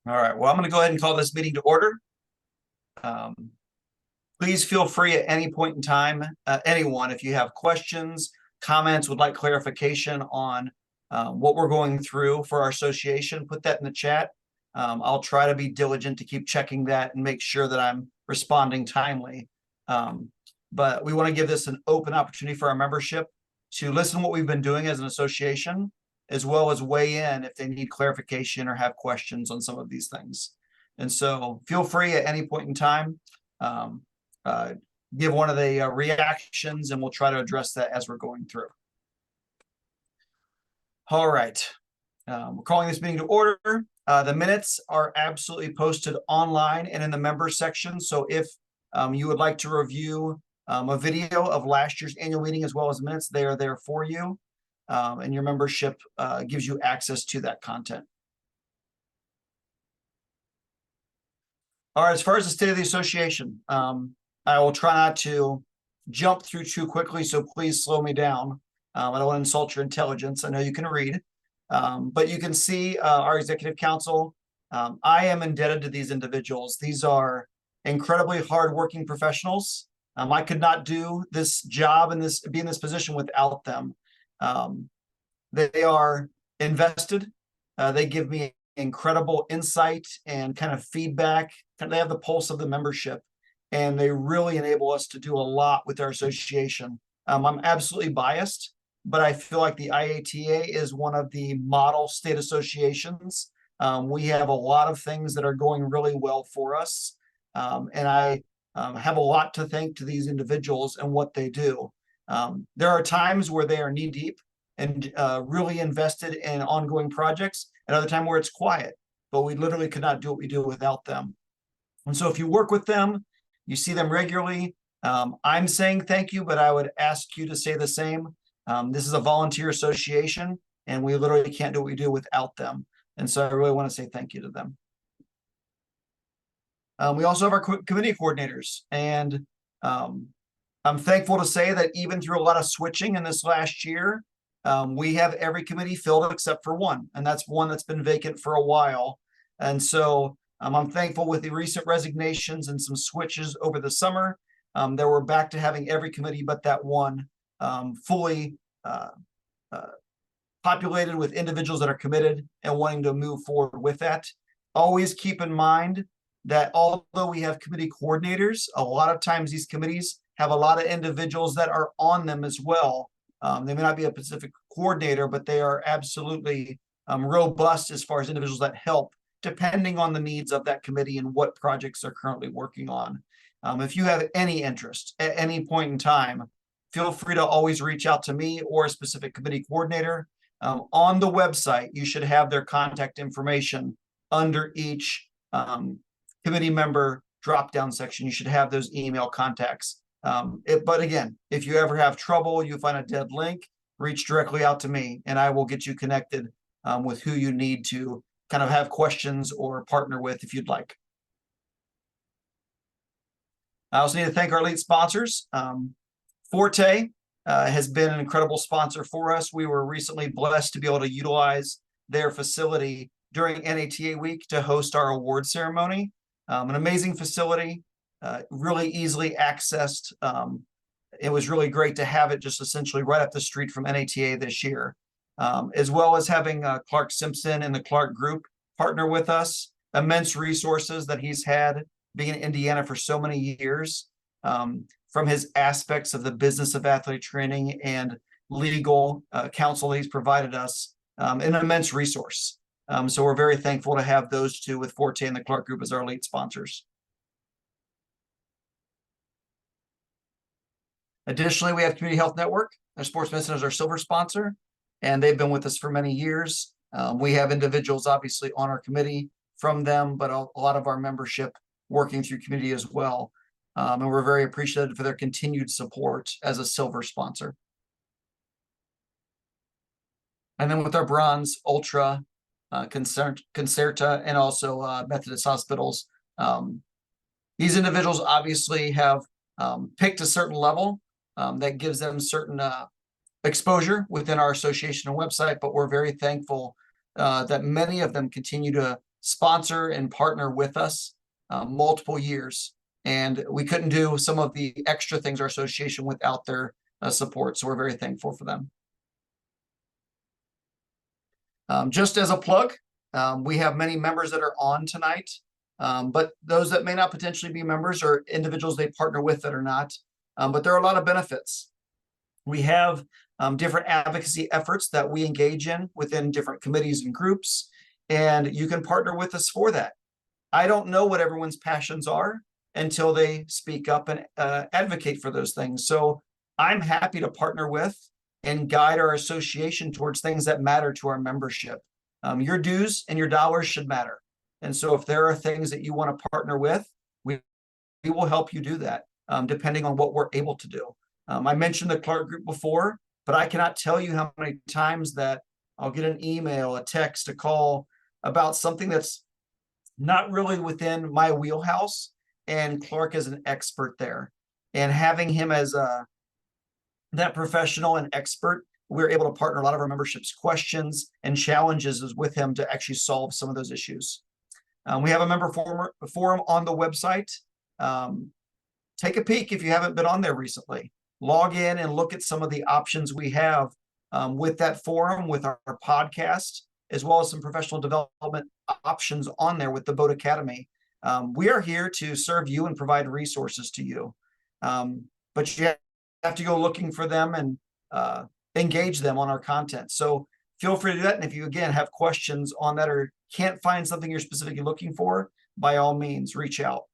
All right, well, I'm going to go ahead and call this meeting to order. Um, Please feel free at any point in time, anyone, if you have questions, comments, would like clarification on what we're going through for our association, put that in the chat. I'll try to be diligent to keep checking that and make sure that I'm responding timely. But we want to give this an open opportunity for our membership to listen to what we've been doing as an association, as well as weigh in if they need clarification or have questions on some of these things. And so feel free at any point in time, give one of the reactions, and we'll try to address that as we're going through. All right, we're calling this meeting to order. The minutes are absolutely posted online and in the members section. So if you would like to review a video of last year's annual meeting as well as minutes, they are there for you. And your membership gives you access to that content. All right, as far as the state of the association, I will try not to jump through too quickly, so please slow me down. I don't want to insult your intelligence. I know you can read, but you can see our executive council. I am indebted to these individuals. These are incredibly hardworking professionals. I could not do this job and be in this position without them. They are invested. They give me incredible insight and kind of feedback. They have the pulse of the membership, and they really enable us to do a lot with our association. I'm absolutely biased, but I feel like the IATA is one of the model state associations. We have a lot of things that are going really well for us, and I have a lot to thank to these individuals and what they do. There are times where they are knee-deep and really invested in ongoing projects, and other time where it's quiet, but we literally could not do what we do without them. And so if you work with them, you see them regularly, I'm saying thank you, but I would ask you to say the same. This is a volunteer association, and we literally can't do what we do without them. And so I really want to say thank you to them. We also have our committee coordinators, and I'm thankful to say that even through a lot of switching in this last year, we have every committee filled except for one, and that's one that's been vacant for a while. And so I'm thankful with the recent resignations and some switches over the summer that we're back to having every committee but that one fully populated with individuals that are committed and wanting to move forward with that. Always keep in mind that although we have committee coordinators, a lot of times these committees have a lot of individuals that are on them as well. They may not be a specific coordinator, but they are absolutely robust as far as individuals that help, depending on the needs of that committee and what projects they're currently working on. If you have any interest at any point in time, feel free to always reach out to me or a specific committee coordinator. On the website, you should have their contact information under each committee member drop-down section. You should have those email contacts. But again, if you ever have trouble, you find a dead link, reach directly out to me, and I will get you connected with who you need to kind of have questions or partner with if you'd like. I also need to thank our lead sponsors. Forte has been an incredible sponsor for us. We were recently blessed to be able to utilize their facility during NATA week to host our award ceremony. An amazing facility, really easily accessed. It was really great to have it just essentially right up the street from NATA this year, as well as having Clark Simpson and the Clark Group partner with us. Immense resources that he's had being in Indiana for so many years, from his aspects of the business of athletic training and legal counsel that he's provided us, an immense resource. So we're very thankful to have those two with Forte and the Clark Group as our lead sponsors. Additionally, we have Community Health Network, our sports medicine as our silver sponsor, and they've been with us for many years. We have individuals obviously on our committee from them, but a lot of our membership working through committee as well. And we're very appreciative for their continued support as a silver sponsor. And then with our bronze, Ultra, Concerta, and also Methodist Hospitals, these individuals obviously have picked a certain level that gives them certain exposure within our association and website, but we're very thankful that many of them continue to sponsor and partner with us multiple years. And we couldn't do some of the extra things our association without their support. So we're very thankful for them. Just as a plug, we have many members that are on tonight, but those that may not potentially be members or individuals they partner with that are not. But there are a lot of benefits. We have different advocacy efforts that we engage in within different committees and groups, and you can partner with us for that. I don't know what everyone's passions are until they speak up and advocate for those things. So I'm happy to partner with and guide our association towards things that matter to our membership. Your dues and your dollars should matter. And so if there are things that you want to partner with, we will help you do that, depending on what we're able to do. I mentioned the Clark Group before, but I cannot tell you how many times that I'll get an email, a text, a call about something that's not really within my wheelhouse, and Clark is an expert there. And having him as that professional and expert, we're able to partner a lot of our membership's questions and challenges is with him to actually solve some of those issues. We have a member forum on the website. Take a peek if you haven't been on there recently. Log in and look at some of the options we have with that forum, with our podcast, as well as some professional development options on there with the Boat Academy. We are here to serve you and provide resources to you. But you have to go looking for them and engage them on our content. So feel free to do that. And if you, again, have questions on that or can't find something you're specifically looking for, by all means, reach out.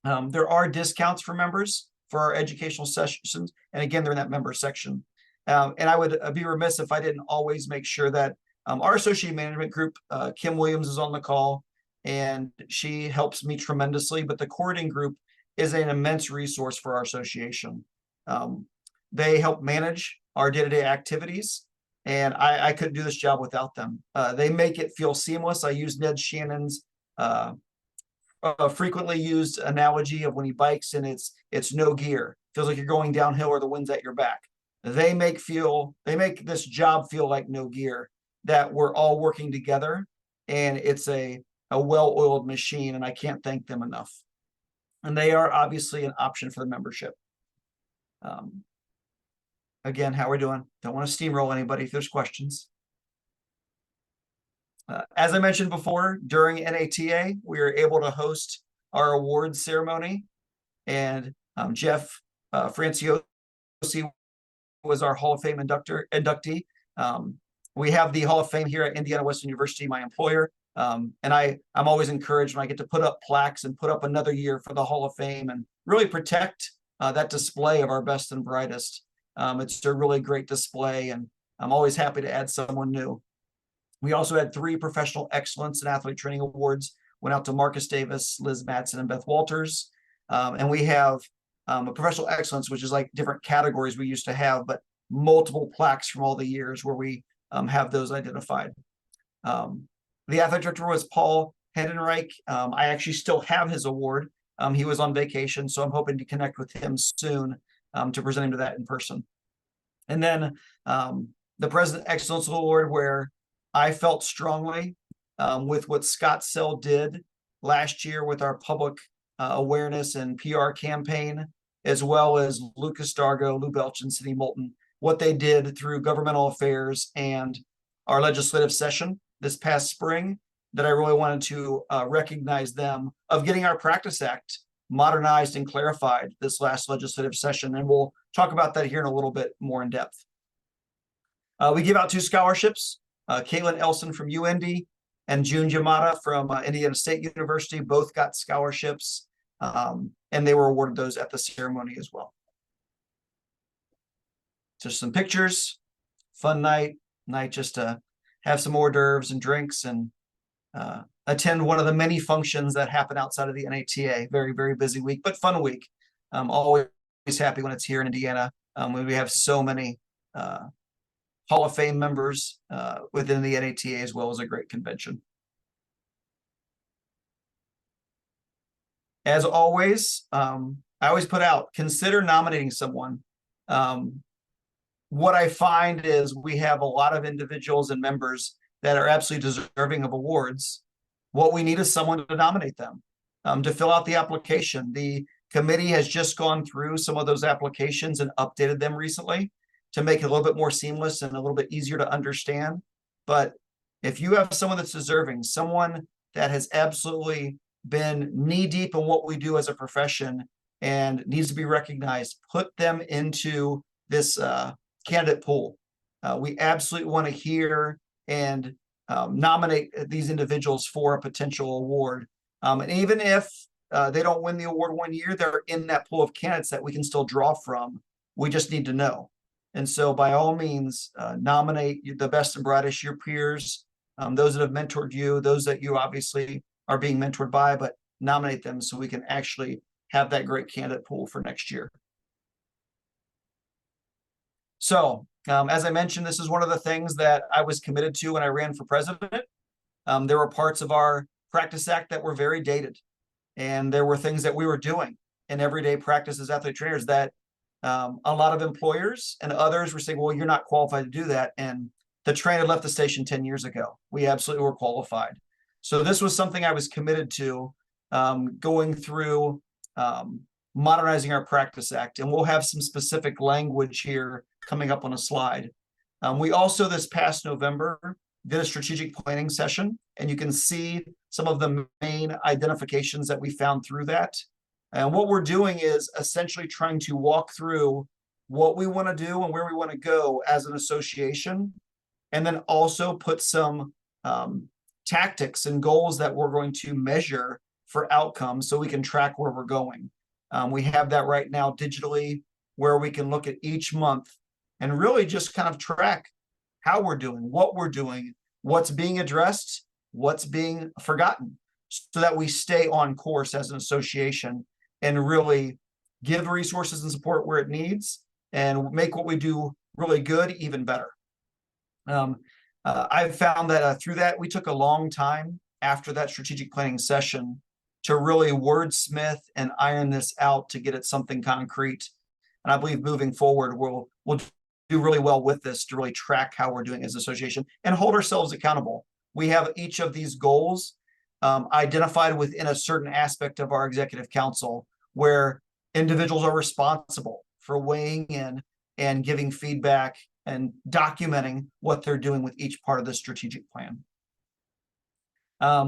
There are discounts for members for our educational sessions. And again, they're in that member section. And I would be remiss if I didn't always make sure that our associate management group, Kim Williams, is on the call, and she helps me tremendously. But the courting group is an immense resource for our association. They help manage our day-to-day activities, and I couldn't do this job without them. They make it feel seamless. I use Ned Shannon's frequently used analogy of when he bikes and it's no gear. Feels like you're going downhill or the wind's at your back. They make this job feel like no gear, that we're all working together, and it's a well-oiled machine, and I can't thank them enough. And they are obviously an option for the membership. Again, how we're doing. Don't want to steamroll anybody if there's questions. As I mentioned before, during NATA, we were able to host our awards ceremony, and Jeff Franciosi was our Hall of Fame inductee. We have the Hall of Fame here at Indiana Wesleyan University, my employer, and I'm always encouraged when I get to put up plaques and put up another year for the Hall of Fame and really protect that display of our best and brightest. It's a really great display, and I'm always happy to add someone new. We also had 3 Professional Excellence and Athlete Training Awards, went out to Marcus Davis, Liz Madsen, and Beth Walters. And we have a Professional Excellence, which is like different categories we used to have, but multiple plaques from all the years where we have those identified. The athletic director was Paul Hendenreich. I actually still have his award. He was on vacation, so I'm hoping to connect with him soon to present him to that in person. And then the President Excellence Award, where I felt strongly with what Scott Sell did last year with our public awareness and PR campaign, as well as Lucas Dargo, Lou Belch, and Cindy Moulton, what they did through governmental affairs and our legislative session this past spring, that I really wanted to recognize them of getting our Practice Act modernized and clarified this last legislative session. And we'll talk about that here in a little bit more in depth. We give out 2 scholarships. Caitlin Elson from UIndy and June Yamada from Indiana State University both got scholarships, and they were awarded those at the ceremony as well. Just some pictures, fun night just to have some hors d'oeuvres and drinks and attend one of the many functions that happen outside of the NATA. Very, very busy week, but fun week. Always happy when it's here in Indiana. When we have so many Hall of Fame members within the NATA, as well as a great convention. As always, I always put out, consider nominating someone. What I find is we have a lot of individuals and members that are absolutely deserving of awards, What we need is someone to nominate them, to fill out the application. The committee has just gone through some of those applications and updated them recently to make it a little bit more seamless and a little bit easier to understand. But if you have someone that's deserving, someone that has absolutely been knee deep in what we do as a profession and needs to be recognized, put them into this candidate pool. We absolutely want to hear and nominate these individuals for a potential award. And even if they don't win the award one year, they're in that pool of candidates that we can still draw from. We just need to know. And so by all means, nominate the best and brightest, your peers, those that have mentored you, those that you obviously are being mentored by, but nominate them so we can actually have that great candidate pool for next year. So as I mentioned, this is one of the things that I was committed to when I ran for president. There were parts of our Practice Act that were very dated, and there were things that we were doing in everyday practice as athletic trainers that a lot of employers and others were saying, well, you're not qualified to do that. And the train had left the station 10 years ago. We absolutely were qualified. So this was something I was committed to, going through modernizing our Practice Act. And we'll have some specific language here coming up on a slide. We also, this past November, did a strategic planning session, and you can see some of the main identifications that we found through that. And what we're doing is essentially trying to walk through what we want to do and where we want to go as an association, and then also put some tactics and goals that we're going to measure for outcomes so we can track where we're going. We have that right now digitally, where we can look at each month and really just kind of track how we're doing, what we're doing, what's being addressed, what's being forgotten, so that we stay on course as an association and really give resources and support where it needs and make what we do really good even better. I've found that through that, we took a long time after that strategic planning session to really wordsmith and iron this out to get it something concrete. And I believe moving forward, we'll do really well with this to really track how we're doing as an association and hold ourselves accountable. We have each of these goals identified within a certain aspect of our executive council, where individuals are responsible for weighing in and giving feedback and documenting what they're doing with each part of the strategic plan.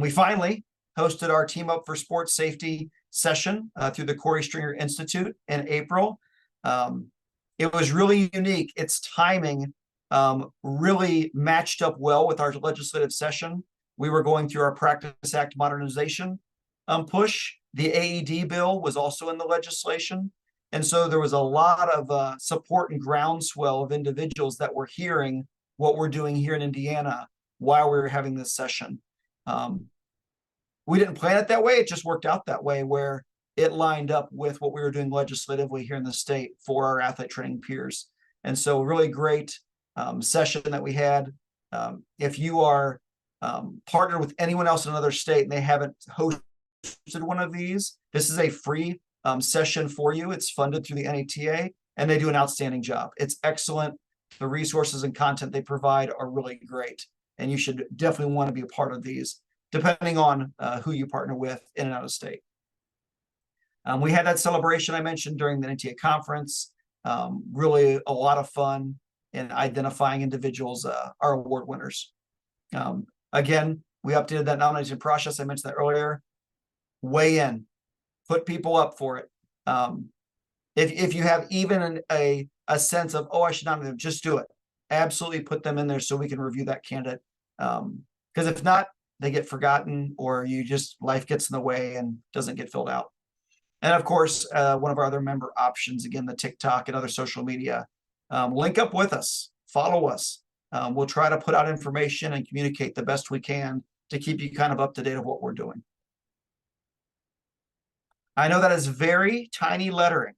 We finally hosted our Team Up for Sports Safety session through the Corey Stringer Institute in April. It was really unique. Its timing really matched up well with our legislative session. We were going through our Practice Act modernization push. The AED bill was also in the legislation. And so there was a lot of support and groundswell of individuals that were hearing what we're doing here in Indiana while we were having this session. We didn't plan it that way. It just worked out that way, where it lined up with what we were doing legislatively here in the state for our athlete training peers. And so really great session that we had. If you are partnered with anyone else in another state and they haven't hosted one of these, this is a free session for you. It's funded through the NATA, and they do an outstanding job. It's excellent. The resources and content they provide are really great, and you should definitely want to be a part of these, depending on who you partner with in and out of state. We had that celebration I mentioned during the NTA conference. Really a lot of fun in identifying individuals, our award winners. Again, we updated that nomination process. I mentioned that earlier. Weigh in, put people up for it. If you have even a sense of, oh, I should nominate them, just do it. Absolutely put them in there so we can review that candidate. Because if not, they get forgotten, or life gets in the way and doesn't get filled out. And of course, one of our other member options, again, the TikTok and other social media. Link up with us, follow us. We'll try to put out information and communicate the best we can to keep you kind of up to date of what we're doing. I know that is very tiny lettering,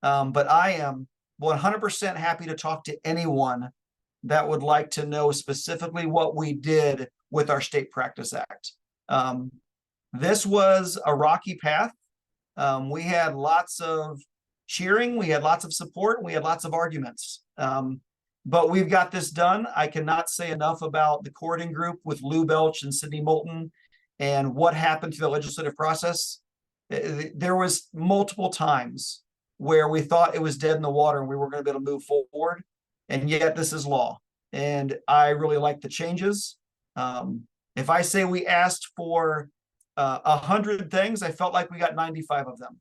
but I am 100% happy to talk to anyone that would like to know specifically what we did with our State Practice Act. This was a rocky path. We had lots of cheering, we had lots of support, and we had lots of arguments. But we've got this done. I cannot say enough about the coordinating group with Lou Belch and Sydney Moulton and what happened through the legislative process, there was multiple times where we thought it was dead in the water and we were going to be able to move forward. And yet this is law. And I really like the changes. If I say we asked for 100 things, I felt like we got 95 of them.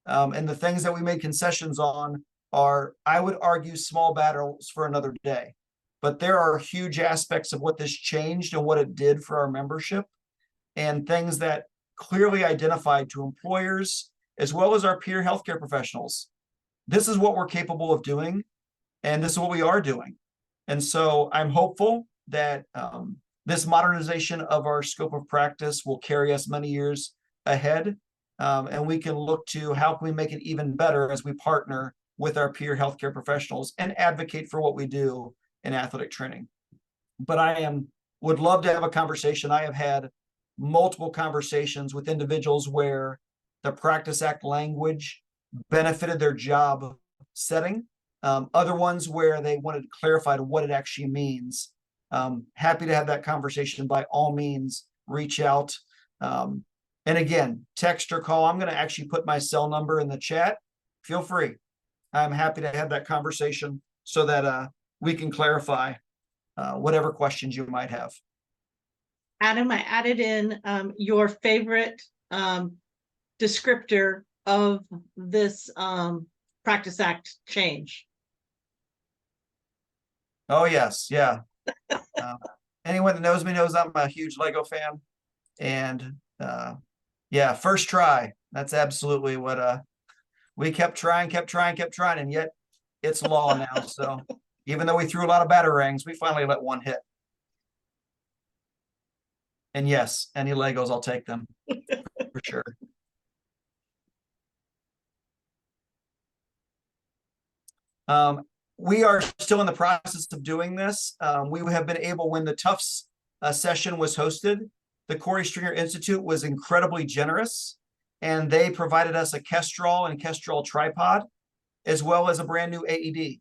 And the things that we made concessions on are, I would argue, small battles for another day. But there are huge aspects of what this changed and what it did for our membership, and things that clearly identified to employers as well as our peer healthcare professionals. This is what we're capable of doing, and this is what we are doing. And so I'm hopeful that this modernization of our scope of practice will carry us many years ahead, and we can look to how can we make it even better as we partner with our peer healthcare professionals and advocate for what we do in athletic training. But would love to have a conversation. I have had multiple conversations with individuals where the Practice Act language benefited their job setting. Other ones where they wanted clarified what it actually means. Happy to have that conversation. By all means, reach out. And again, text or call. I'm going to actually put my cell number in the chat. Feel free. I'm happy to have that conversation so that we can clarify whatever questions you might have. Adam, I added in your favorite descriptor of this Practice Act change. Oh, yes. Yeah. Anyone that knows me knows I'm a huge Lego fan. And yeah, first try. That's absolutely what we kept trying. And yet it's law now. So even though we threw a lot of batarangs, we finally let one hit. And yes, any Legos, I'll take them for sure. We are still in the process of doing this. We have been able, when the Tufts session was hosted, the Corey Stringer Institute was incredibly generous, and they provided us a Kestrel and Kestrel tripod, as well as a brand new AED.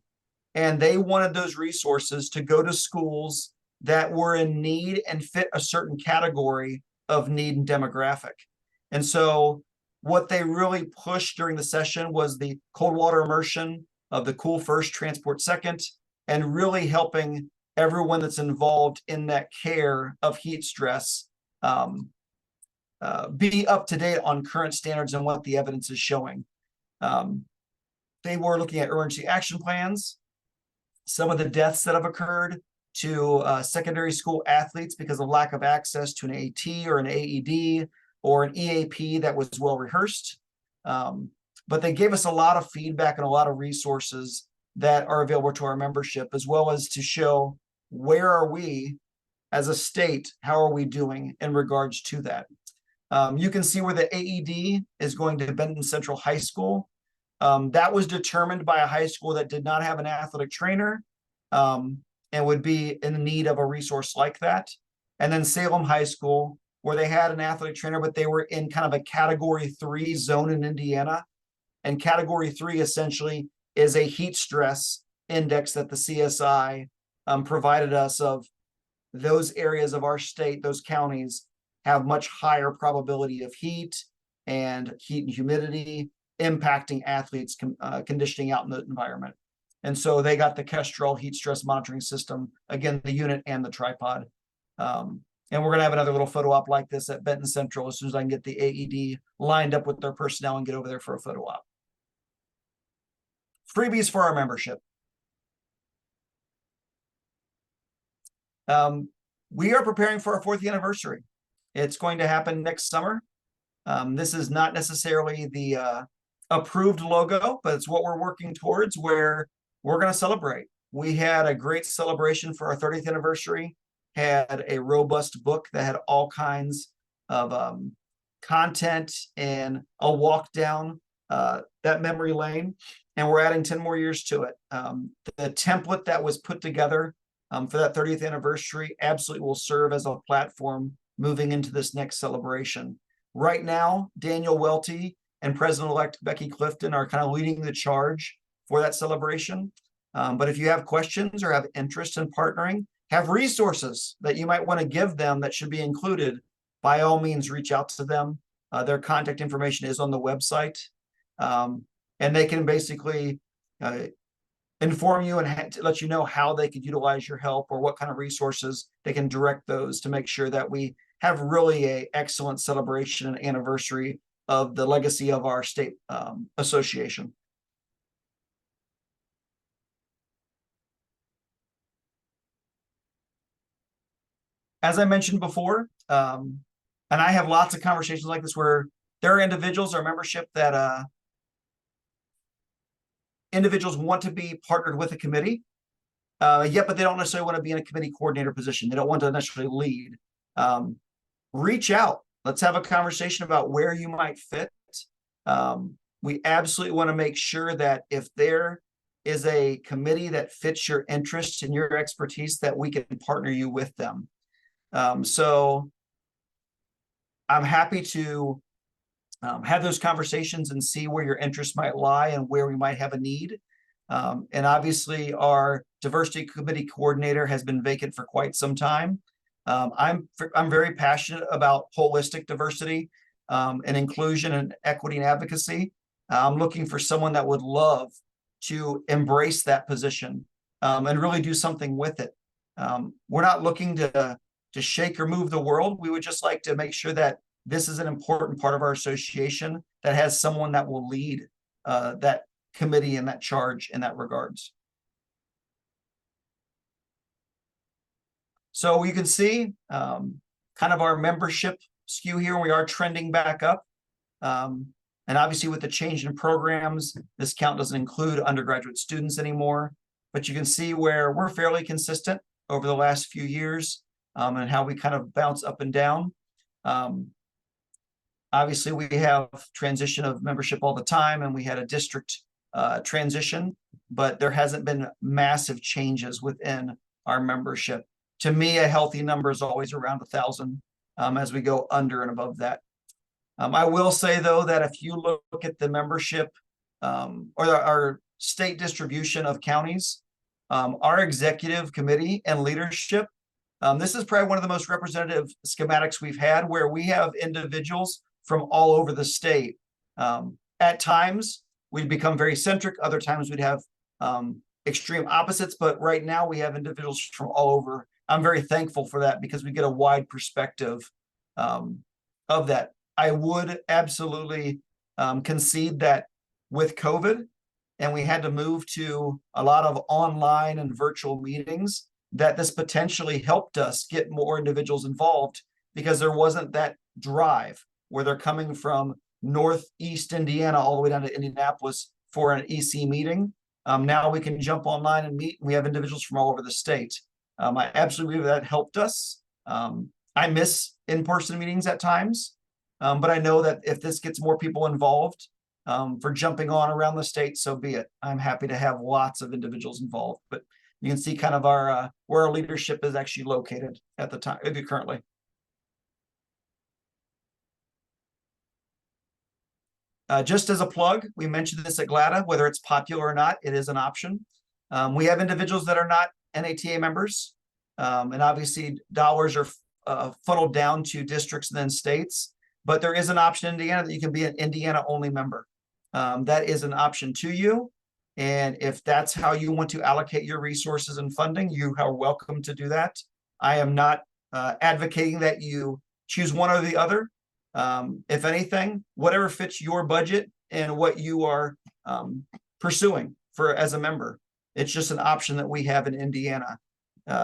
And they wanted those resources to go to schools that were in need and fit a certain category of need and demographic. And so what they really pushed during the session was the cold water immersion of the cool first, transport second, and really helping everyone that's involved in that care of heat stress be up to date on current standards and what the evidence is showing. They were looking at emergency action plans, some of the deaths that have occurred to secondary school athletes because of lack of access to an AT or an AED or an EAP that was well rehearsed. But they gave us a lot of feedback and a lot of resources that are available to our membership, as well as to show where are we as a state, how are we doing in regards to that. You can see where the AED is going to Benton Central High School. That was determined by a high school that did not have an athletic trainer and would be in need of a resource like that. And then Salem High School, where they had an athletic trainer, but they were in kind of a Category 3 zone in Indiana. And Category 3 essentially is a heat stress index that the CSI provided us of those areas of our state, those counties have much higher probability of heat and humidity impacting athletes conditioning out in the environment. And so they got the Kestrel heat stress monitoring system, again, the unit and the tripod. And we're going to have another little photo op like this at Benton Central as soon as I can get the AED lined up with their personnel and get over there for a photo op. Freebies for our membership. We are preparing for our 4th anniversary. It's going to happen next summer. This is not necessarily the approved logo, but it's what we're working towards, where we're going to celebrate. We had a great celebration for our 30th anniversary, had a robust book that had all kinds of content and a walk down that memory lane, and we're adding 10 more years to it. The template that was put together for that 30th anniversary absolutely will serve as a platform moving into this next celebration. Right now, Daniel Welty and President-elect Becky Clifton are kind of leading the charge for that celebration. But if you have questions or have interest in partnering, have resources that you might want to give them that should be included, by all means, reach out to them. Their contact information is on the website. And they can basically inform you and let you know how they could utilize your help or what kind of resources they can direct those to make sure that we have really a excellent celebration and anniversary of the legacy of our state association. As I mentioned before, and I have lots of conversations like this where there are individuals or membership that individuals want to be partnered with a committee, yet, but they don't necessarily want to be in a committee coordinator position. They don't want to necessarily lead. Reach out. Let's have a conversation about where you might fit. We absolutely want to make sure that if there is a committee that fits your interests and your expertise, that we can partner you with them. So I'm happy to have those conversations and see where your interests might lie and where we might have a need. And obviously our diversity committee coordinator has been vacant for quite some time. I'm very passionate about holistic diversity and inclusion and equity and advocacy. I'm looking for someone that would love to embrace that position and really do something with it. We're not looking to shake or move the world. We would just like to make sure that this is an important part of our association that has someone that will lead that committee and that charge in that regards. So you can see kind of our membership skew here. We are trending back up. And obviously with the change in programs, this count doesn't include undergraduate students anymore, but you can see where we're fairly consistent over the last few years and how we kind of bounce up and down. Obviously we have transition of membership all the time, and we had a district transition, but there hasn't been massive changes within our membership. To me, a healthy number is always around 1,000 as we go under and above that. I will say, though, that if you look at the membership or our state distribution of counties, our executive committee and leadership, this is probably one of the most representative schematics we've had, where we have individuals from all over the state. At times, we'd become very centric. Other times, we'd have extreme opposites. But right now, we have individuals from all over. I'm very thankful for that because we get a wide perspective of that. I would absolutely concede that with COVID, and we had to move to a lot of online and virtual meetings, that this potentially helped us get more individuals involved because there wasn't that drive where they're coming from Northeast Indiana all the way down to Indianapolis for an EC meeting. Now we can jump online and meet. We have individuals from all over the state. I absolutely believe that helped us. I miss in-person meetings at times, but I know that if this gets more people involved for jumping on around the state, so be it. I'm happy to have lots of individuals involved, but you can see kind of our where our leadership is actually located at the time, currently. Just as a plug, we mentioned this at GLATA, whether it's popular or not, it is an option. We have individuals that are not NATA members, and obviously dollars are funneled down to districts and then states, but there is an option in Indiana that you can be an Indiana only member. That is an option to you. And if that's how you want to allocate your resources and funding, you are welcome to do that. I am not advocating that you choose one or the other. If anything, whatever fits your budget and what you are pursuing for as a member, it's just an option that we have in Indiana.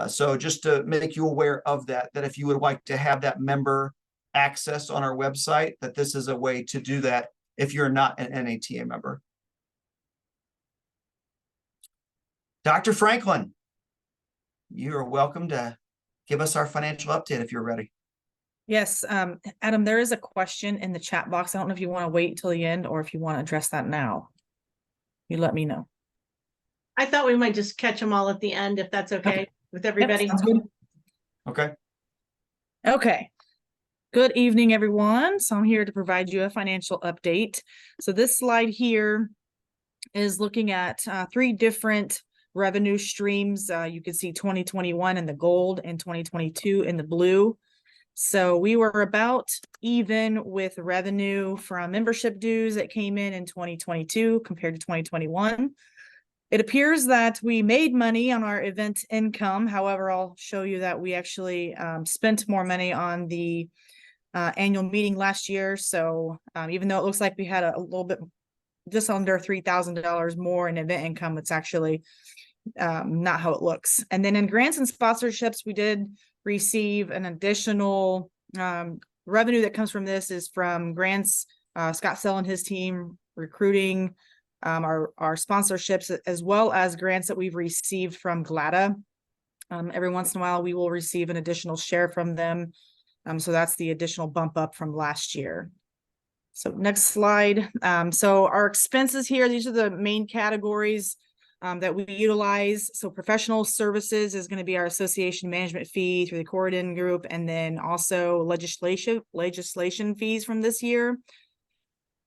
So just to make you aware of that, that if you would like to have that member access on our website, that this is a way to do that if you're not an NATA member. Dr. Franklin, you are welcome to give us our financial update if you're ready. Yes, Adam, there is a question in the chat box. I don't know if you want to wait till the end or if you want to address that now. You let me know. I thought we might just catch them all at the end, if that's okay with everybody. Yep, sounds good. Okay. Okay. Good evening, everyone. So I'm here to provide you a financial update. So this slide here is looking at 3 different revenue streams. You can see 2021 in the gold and 2022 in the blue. So we were about even with revenue from membership dues that came in 2022 compared to 2021. It appears that we made money on our event income. However, I'll show you that we actually spent more money on the annual meeting last year. So even though it looks like we had a little bit, just under $3,000 more in event income, it's actually not how it looks. And then in grants and sponsorships, we did receive an additional revenue that comes from this is from grants, Scott Sell and his team recruiting, our sponsorships, as well as grants that we've received from GLATA. Every once in a while, we will receive an additional share from them. So that's the additional bump up from last year. So next slide. So our expenses here, these are the main categories that we utilize. So professional services is going to be our association management fee through the Corridon group, and then also legislation fees from this year.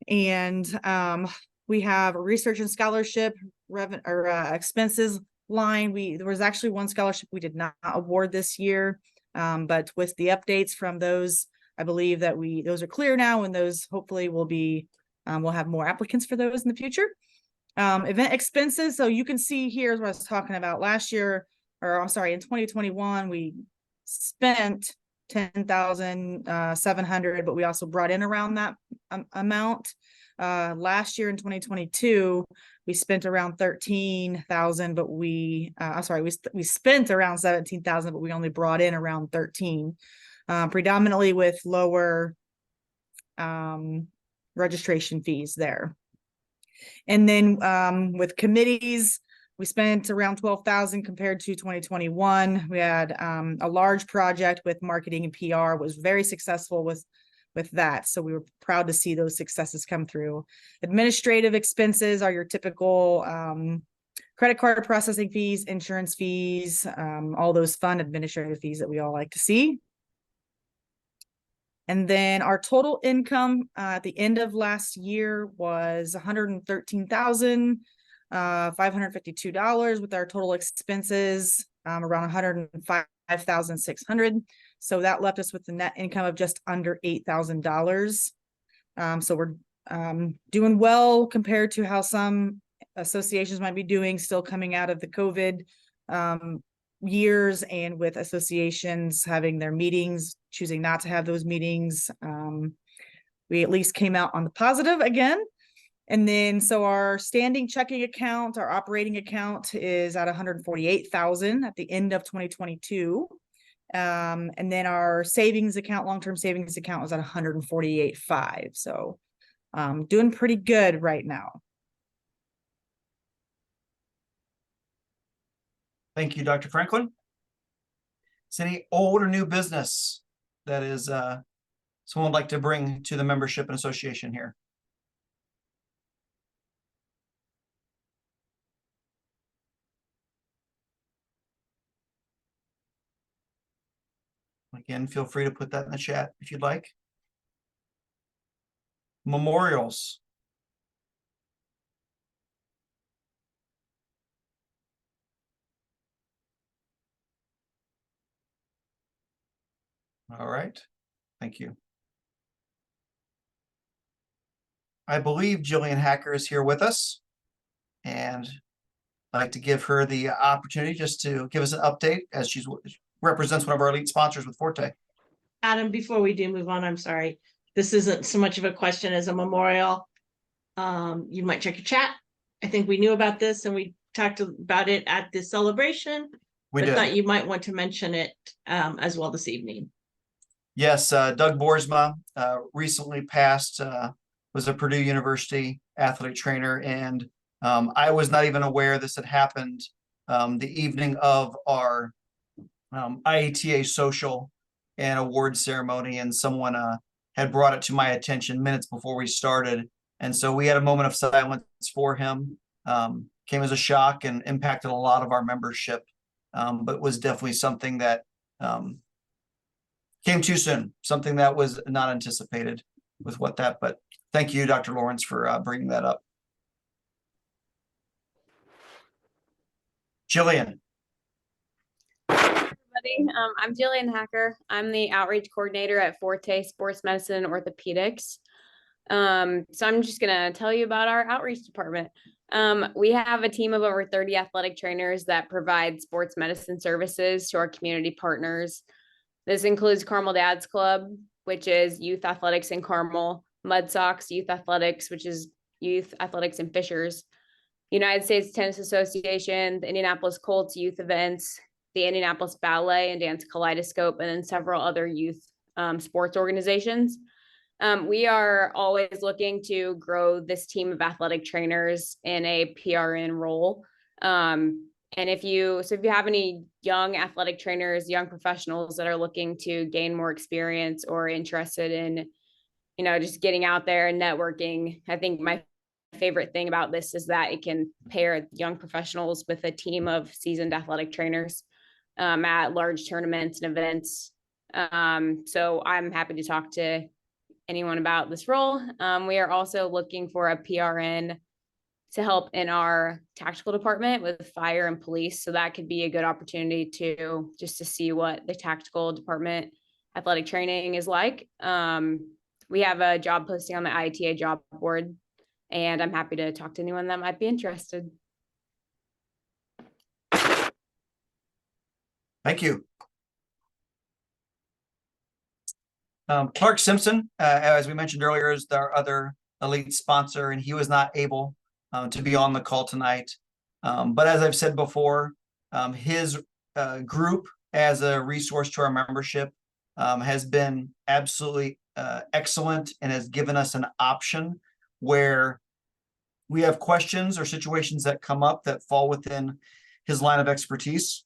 And we have a research and scholarship expenses line. There was actually one scholarship we did not award this year, but with the updates from those, I believe that those are clear now, and those hopefully will be, we'll have more applicants for those in the future. Event expenses. So you can see here is what I was talking about last year, or I'm sorry, in 2021, we spent 10,700, but we also brought in around that amount. Last year in 2022, we spent around 13,000, but we spent around 17,000, but we only brought in around 13, predominantly with lower registration fees there. And then with committees, we spent around 12,000 compared to 2021. We had a large project with marketing and PR, was very successful with that. So we were proud to see those successes come through. Administrative expenses are your typical credit card processing fees, insurance fees, all those fun administrative fees that we all like to see. And then our total income at the end of last year was $113,552, with our total expenses around $105,600. So that left us with the net income of just under $8,000. So we're doing well compared to how some associations might be doing, still coming out of the COVID years, and with associations having their meetings, choosing not to have those meetings. We at least came out on the positive again. And then, so our standing checking account, our operating account is at 148,000 at the end of 2022. And then our savings account, long-term savings account, was at 148,500. So doing pretty good right now. Thank you, Dr. Franklin. Is any old or new business that is someone would like to bring to the membership and association here? Again, feel free to put that in the chat if you'd like. Memorials. All right, thank you. I believe Jillian Hacker is here with us, and I'd like to give her the opportunity just to give us an update, as she represents one of our elite sponsors with Forte. Adam, before we do move on, I'm sorry, this isn't so much of a question as a memorial. You might check your chat. I think we knew about this and we talked about it at the celebration. We but did. thought you might want to mention it as well this evening. Yes, Doug Boersma recently passed, was a Purdue University athlete trainer, and I was not even aware this had happened the evening of our IATA social and award ceremony, and someone had brought it to my attention minutes before we started. And so we had a moment of silence for him. Came as a shock and impacted a lot of our membership, but was definitely something that came too soon, something that was not anticipated with what that, but thank you, Dr. Lawrence, for bringing that up. Jillian. everybody. I'm Jillian Hacker. I'm the outreach coordinator at Forte Sports Medicine and Orthopedics. So I'm just gonna tell you about our outreach department. We have a team of over 30 athletic trainers that provide sports medicine services to our community partners. This includes Carmel Dads Club, which is youth athletics in Carmel, Mud Sox Youth Athletics, which is youth athletics in Fishers, United States Tennis Association, the Indianapolis Colts youth events, the Indianapolis Ballet and Dance Kaleidoscope, and then several other youth sports organizations. We are always looking to grow this team of athletic trainers in a PRN role. And if you have any young athletic trainers, young professionals that are looking to gain more experience or interested in, just getting out there and networking, I think my favorite thing about this is that it can pair young professionals with a team of seasoned athletic trainers at large tournaments and events. So I'm happy to talk to anyone about this role. We are also looking for a PRN to help in our tactical department with fire and police. So that could be a good opportunity to see what the tactical department athletic training is like. We have a job posting on the IATA job board, and I'm happy to talk to anyone that might be interested. Thank you. Clark Simpson, as we mentioned earlier, is our other elite sponsor, and he was not able to be on the call tonight. But as I've said before, his group as a resource to our membership has been absolutely excellent and has given us an option where we have questions or situations that come up that fall within his line of expertise.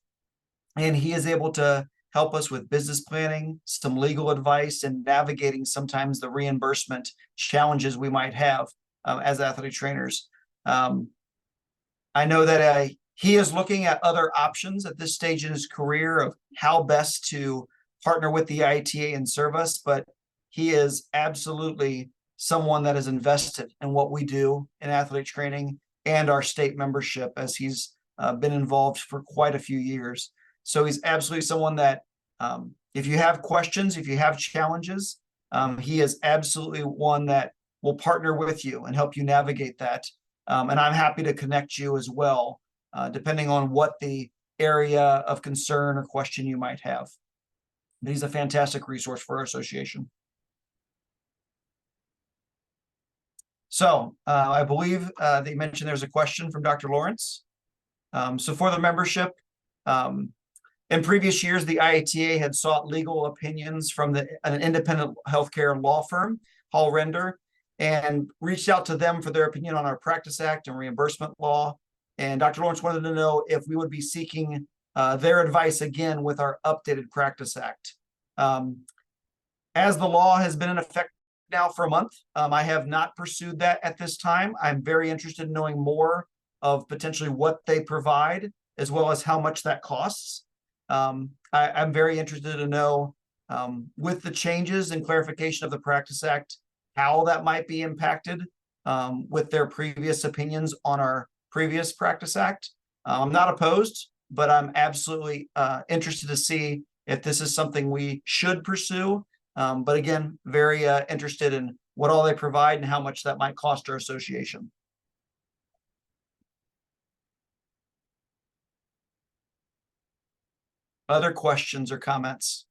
And he is able to help us with business planning, some legal advice, and navigating sometimes the reimbursement challenges we might have as athletic trainers. I know that he is looking at other options at this stage in his career of how best to partner with the IATA and serve us, but he is absolutely someone that is invested in what we do in athletic training and our state membership, as he's been involved for quite a few years. So he's absolutely someone that if you have questions, if you have challenges, he is absolutely one that will partner with you and help you navigate that. And I'm happy to connect you as well, depending on what the area of concern or question you might have. But he's a fantastic resource for our association. So I believe that you mentioned there's a question from Dr. Lawrence. So for the membership, in previous years, the IATA had sought legal opinions from an independent healthcare law firm, Hall Render, and reached out to them for their opinion on our Practice Act and reimbursement law. And Dr. Lawrence wanted to know if we would be seeking their advice again with our updated Practice Act. As the law has been in effect now for a month, I have not pursued that at this time. I'm very interested in knowing more of potentially what they provide, as well as how much that costs. I'm very interested to know with the changes and clarification of the Practice Act, how that might be impacted with their previous opinions on our previous Practice Act. I'm not opposed, but I'm absolutely interested to see if this is something we should pursue. But again, very interested in what all they provide and how much that might cost our association. Other questions or comments?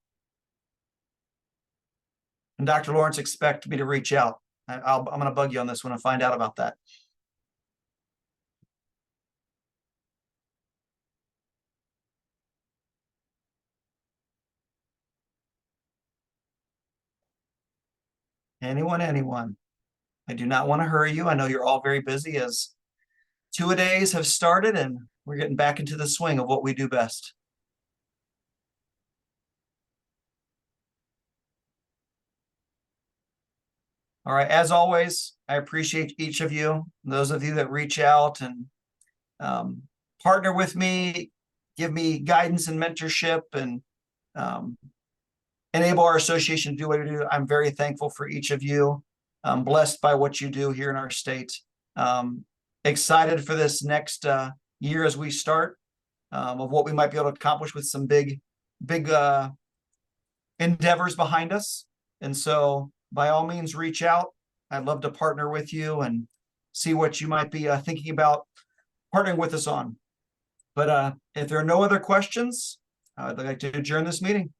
And Dr. Lawrence, expect me to reach out. I'm going to bug you on this one and find out about that. Anyone? I do not want to hurry you. I know you're all very busy as two-a-days have started and we're getting back into the swing of what we do best. All right, as always, I appreciate each of you, those of you that reach out and partner with me, give me guidance and mentorship, and enable our association to do what we do. I'm very thankful for each of you. I'm blessed by what you do here in our state. Excited for this next year as we start of what we might be able to accomplish with some big big endeavors behind us. And so by all means, reach out. I'd love to partner with you and see what you might be thinking about partnering with us on. But if there are no other questions, I'd like to adjourn this meeting.